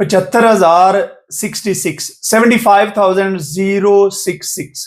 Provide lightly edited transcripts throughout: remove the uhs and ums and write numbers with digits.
75,066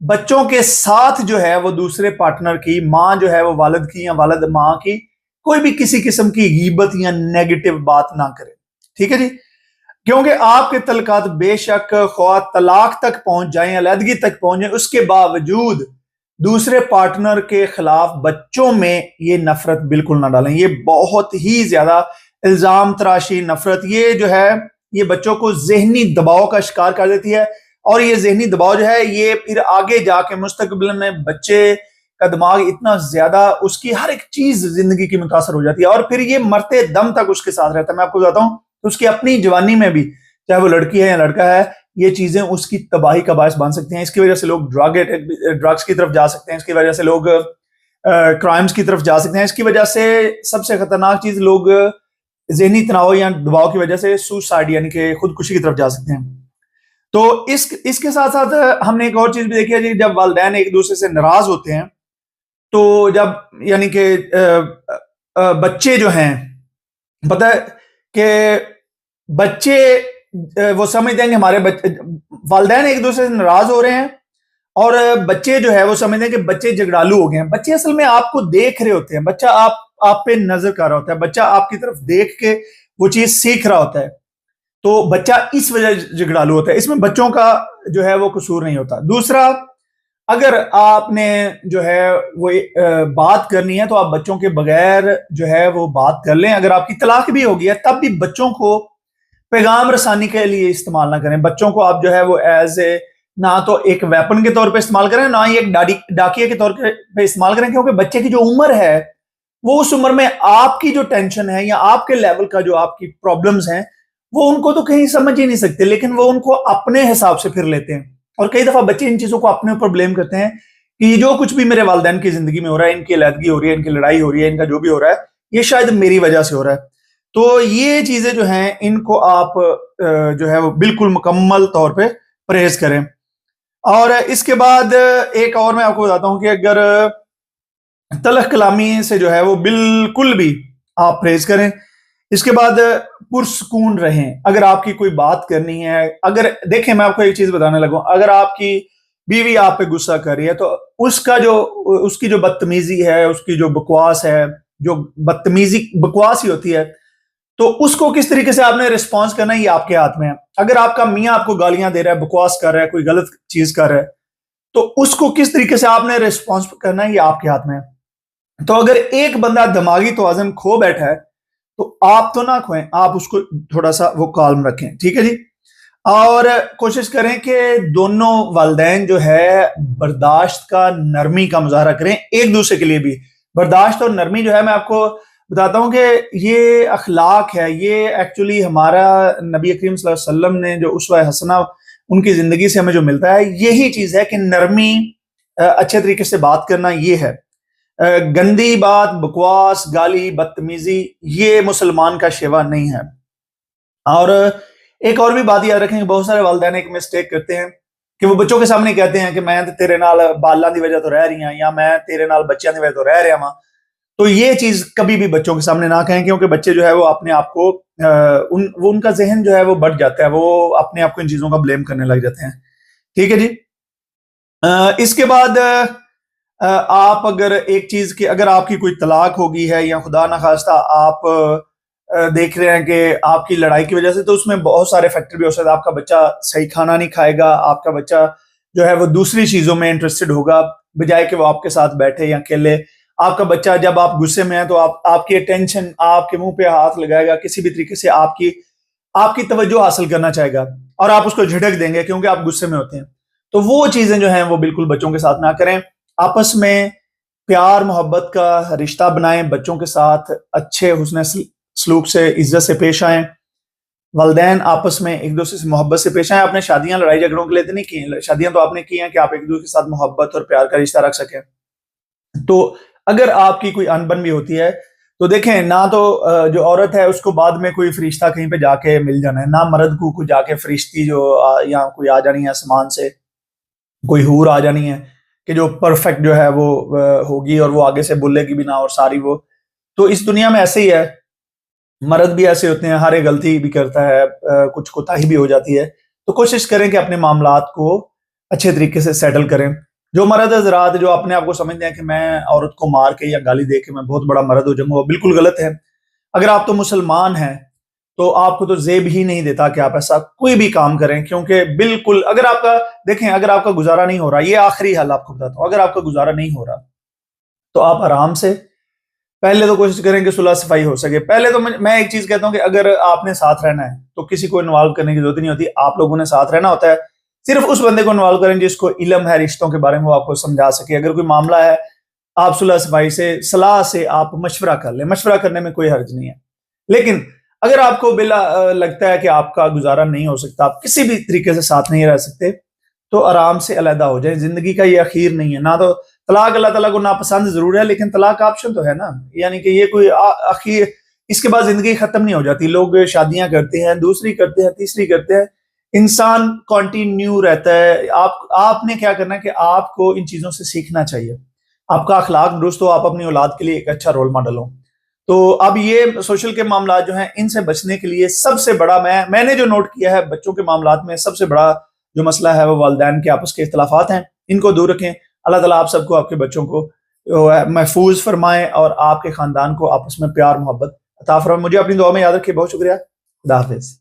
بچوں کے ساتھ جو ہے وہ دوسرے پارٹنر کی، ماں جو ہے وہ والد کی یا والد ماں کی، کوئی بھی کسی قسم کی غیبت یا نیگیٹو بات نہ کرے، ٹھیک ہے جی؟ کیونکہ آپ کے تعلقات بے شک خواہ طلاق تک پہنچ جائیں، علیحدگی تک پہنچ جائیں، اس کے باوجود دوسرے پارٹنر کے خلاف بچوں میں یہ نفرت بالکل نہ ڈالیں. یہ بہت ہی زیادہ الزام تراشی نفرت یہ جو ہے یہ بچوں کو ذہنی دباؤ کا شکار کر دیتی ہے، اور یہ ذہنی دباؤ جو ہے یہ پھر آگے جا کے مستقبل میں بچے کا دماغ اتنا زیادہ اس کی ہر ایک چیز زندگی کی متاثر ہو جاتی ہے، اور پھر یہ مرتے دم تک اس کے ساتھ رہتا ہے. میں آپ کو بتاتا ہوں اس کی اپنی جوانی میں بھی، چاہے وہ لڑکی ہے یا لڑکا ہے، یہ چیزیں اس کی تباہی کا باعث بن سکتی ہیں. اس کی وجہ سے لوگ ڈرگس کی طرف جا سکتے ہیں، اس کی وجہ سے لوگ کرائمز کی طرف جا سکتے ہیں، اس کی وجہ سے سب سے خطرناک چیز لوگ ذہنی تناؤ یا دباؤ کی وجہ سے سوسائڈ یعنی کہ خودکشی کی طرف جا سکتے ہیں. تو اس کے ساتھ ساتھ ہم نے ایک اور چیز بھی دیکھی ہے جی، جب والدین ایک دوسرے سے ناراض ہوتے ہیں تو جب یعنی کہ بچے جو ہیں، پتہ ہے کہ بچے وہ سمجھتے ہیں کہ ہمارے والدین ایک دوسرے سے ناراض ہو رہے ہیں، اور بچے جو ہے وہ سمجھتے ہیں کہ بچے جھگڑالو ہو گئے ہیں. بچے اصل میں آپ کو دیکھ رہے ہوتے ہیں، بچہ آپ پہ نظر کر رہا ہوتا ہے، بچہ آپ کی طرف دیکھ کے وہ چیز سیکھ رہا ہوتا ہے، تو بچہ اس وجہ جھگڑالو ہوتا ہے. اس میں بچوں کا جو ہے وہ قصور نہیں ہوتا. دوسرا، اگر آپ نے جو ہے وہ بات کرنی ہے تو آپ بچوں کے بغیر جو ہے وہ بات کر لیں. اگر آپ کی طلاق بھی ہوگی ہے تب بھی بچوں کو پیغام رسانی کے لیے استعمال نہ کریں. بچوں کو آپ جو ہے وہ ایز اے نہ تو ایک ویپن کے طور پہ استعمال کریں، نہ ہی ایک ڈاکیے کے طور پہ استعمال کریں، کیونکہ بچے کی جو عمر ہے وہ اس عمر میں آپ کی جو ٹینشن ہے یا آپ کے لیول کا جو آپ کی پرابلمز ہیں وہ ان کو تو کہیں سمجھ ہی نہیں سکتے، لیکن وہ ان کو اپنے حساب سے پھر لیتے ہیں. اور کئی دفعہ بچے ان چیزوں کو اپنے اوپر بلیم کرتے ہیں کہ یہ جو کچھ بھی میرے والدین کی زندگی میں ہو رہا ہے، ان کی علیحدگی ہو رہی ہے، ان کی لڑائی ہو رہی ہے، ان کا جو بھی ہو رہا ہے یہ شاید میری وجہ سے ہو رہا ہے. تو یہ چیزیں جو ہیں ان کو آپ جو ہے وہ بالکل مکمل طور پہ پرہیز کریں. اور اس کے بعد ایک اور میں آپ کو بتاتا ہوں کہ اگر تلخ کلامی سے جو ہے وہ بالکل بھی آپ پرہیز کریں. اس کے بعد پرسکون رہیں. اگر آپ کی کوئی بات کرنی ہے، اگر دیکھیں میں آپ کو ایک چیز بتانے لگوں، اگر آپ کی بیوی آپ پہ غصہ کر رہی ہے تو اس کی جو بدتمیزی ہے، اس کی جو بکواس ہے، جو بدتمیزی بکواس ہی ہوتی ہے، تو اس کو کس طریقے سے آپ نے ریسپانس کرنا ہے یہ آپ کے ہاتھ میں ہے. اگر آپ کا میاں آپ کو گالیاں دے رہا ہے، بکواس کر رہا ہے، کوئی غلط چیز کر رہا ہے، تو اس کو کس طریقے سے آپ نے ریسپانس کرنا ہے یہ آپ کے ہاتھ میں ہے. تو اگر ایک بندہ دماغی توازن کھو بیٹھا ہے تو آپ تو نہ کھوئیں، آپ اس کو تھوڑا سا وہ کالم رکھیں، ٹھیک ہے جی. اور کوشش کریں کہ دونوں والدین جو ہے برداشت کا، نرمی کا مظاہرہ کریں ایک دوسرے کے لیے بھی. برداشت اور نرمی جو ہے میں آپ کو بتاتا ہوں کہ یہ اخلاق ہے، یہ ایکچولی ہمارا نبی کریم صلی اللہ علیہ وسلم نے جو اسوہ حسنہ ان کی زندگی سے ہمیں جو ملتا ہے یہی چیز ہے کہ نرمی، اچھے طریقے سے بات کرنا، یہ ہے. گندی بات، بکواس، گالی، بدتمیزی یہ مسلمان کا شیوا نہیں ہے. اور ایک اور بھی بات یاد رکھیں کہ بہت سارے والدین ایک مسٹیک کرتے ہیں کہ وہ بچوں کے سامنے کہتے ہیں کہ میں تیرے نال بالاں دی وجہ تو رہ رہی ہوں، یا میں تیرے نال بچیاں دی وجہ تو رہ رہا ہوں. تو یہ چیز کبھی بھی بچوں کے سامنے نہ کہیں، کیونکہ بچے جو ہے وہ اپنے آپ کو ان کا ذہن جو ہے وہ بڑھ جاتا ہے، وہ اپنے آپ کو ان چیزوں کا بلیم کرنے لگ جاتے ہیں. ٹھیک ہے جی. اس کے بعد آپ اگر ایک چیز کہ اگر آپ کی کوئی طلاق ہوگی ہے یا خدا نخواستہ آپ دیکھ رہے ہیں کہ آپ کی لڑائی کی وجہ سے، تو اس میں بہت سارے فیکٹر بھی ہو سکتے ہیں. آپ کا بچہ صحیح کھانا نہیں کھائے گا، آپ کا بچہ جو ہے وہ دوسری چیزوں میں انٹرسٹڈ ہوگا بجائے کہ وہ آپ کے ساتھ بیٹھے یا کھیلے. آپ کا بچہ جب آپ غصے میں ہیں تو آپ کی اٹینشن آپ کے منہ پہ ہاتھ لگائے گا، کسی بھی طریقے سے آپ کی توجہ حاصل کرنا چاہے گا، اور آپ اس کو جھٹک دیں گے کیونکہ آپ غصے میں ہوتے ہیں. تو وہ چیزیں جو ہیں وہ بالکل بچوں کے ساتھ نہ کریں. آپس میں پیار محبت کا رشتہ بنائیں، بچوں کے ساتھ اچھے حسن سلوک سے، عزت سے پیش آئیں. والدین آپس میں ایک دوسرے سے محبت سے پیش آئیں. آپ نے شادیاں لڑائی جھگڑوں کے لیے نہیں کی ہیں، شادیاں تو آپ نے کی ہیں کہ آپ ایک دوسرے کے ساتھ محبت اور پیار کا رشتہ رکھ سکیں. تو اگر آپ کی کوئی انبن بھی ہوتی ہے تو دیکھیں، نہ تو جو عورت ہے اس کو بعد میں کوئی فرشتہ کہیں پہ جا کے مل جانا ہے، نہ مرد کو کوئی جا کے فرشتی جو یا کوئی آ جانی ہے آسمان سے، کوئی حور آ جانی ہے کہ جو پرفیکٹ جو ہے وہ ہوگی اور وہ آگے سے بولے گی بھی نہ، اور ساری وہ. تو اس دنیا میں ایسے ہی ہے، مرد بھی ایسے ہوتے ہیں، ہر ایک غلطی بھی کرتا ہے، کچھ کوتاہی بھی ہو جاتی ہے. تو کوشش کریں کہ اپنے معاملات کو اچھے طریقے سے سیٹل کریں. جو مرد حضرات جو اپنے آپ کو سمجھتے ہیں کہ میں عورت کو مار کے یا گالی دے کے میں بہت بڑا مرد ہو جاؤں گا، وہ بالکل غلط ہے. اگر آپ تو مسلمان ہیں تو آپ کو تو زیب ہی نہیں دیتا کہ آپ ایسا کوئی بھی کام کریں، کیونکہ بالکل اگر آپ کا دیکھیں اگر آپ کا گزارا نہیں ہو رہا، یہ آخری حل آپ کو بتاتا ہوں، اگر آپ کا گزارا نہیں ہو رہا تو آپ آرام سے پہلے تو کوشش کریں کہ صلح صفائی ہو سکے. پہلے تو میں ایک چیز کہتا ہوں کہ اگر آپ نے ساتھ رہنا ہے تو کسی کو انوالو کرنے کی ضرورت نہیں ہوتی، آپ لوگوں نے ساتھ رہنا ہوتا ہے. صرف اس بندے کو انوالو کریں جس کو علم ہے رشتوں کے بارے میں، وہ آپ کو سمجھا سکے. اگر کوئی معاملہ ہے آپ صلح صفائی سے صلاح سے آپ مشورہ کر لیں، مشورہ کرنے میں کوئی حرج نہیں ہے. لیکن اگر آپ کو بلا لگتا ہے کہ آپ کا گزارا نہیں ہو سکتا، آپ کسی بھی طریقے سے ساتھ نہیں رہ سکتے، تو آرام سے علیحدہ ہو جائیں. زندگی کا یہ اخیر نہیں ہے. نہ تو طلاق اللہ تعالیٰ کو ناپسند ضرور ہے، لیکن طلاق آپشن تو ہے نا، یعنی کہ یہ کوئی اخیر، اس کے بعد زندگی ختم نہیں ہو جاتی. لوگ شادیاں کرتے ہیں، دوسری کرتے ہیں، تیسری کرتے ہیں، انسان کنٹینیو رہتا ہے. آپ نے کیا کرنا ہے کہ آپ کو ان چیزوں سے سیکھنا چاہیے. آپ کا اخلاق درست ہو، آپ اپنی اولاد کے لیے ایک اچھا رول ماڈل ہو. تو اب یہ سوشل کے معاملات جو ہیں ان سے بچنے کے لیے سب سے بڑا میں نے جو نوٹ کیا ہے بچوں کے معاملات میں، سب سے بڑا جو مسئلہ ہے وہ والدین کے آپس کے اختلافات ہیں. ان کو دور رکھیں. اللہ تعالیٰ آپ سب کو، آپ کے بچوں کو محفوظ فرمائیں اور آپ کے خاندان کو آپس میں پیار محبت عطا فرمائیں. مجھے اپنی دعا میں یاد رکھیے. بہت شکریہ. خدا حافظ.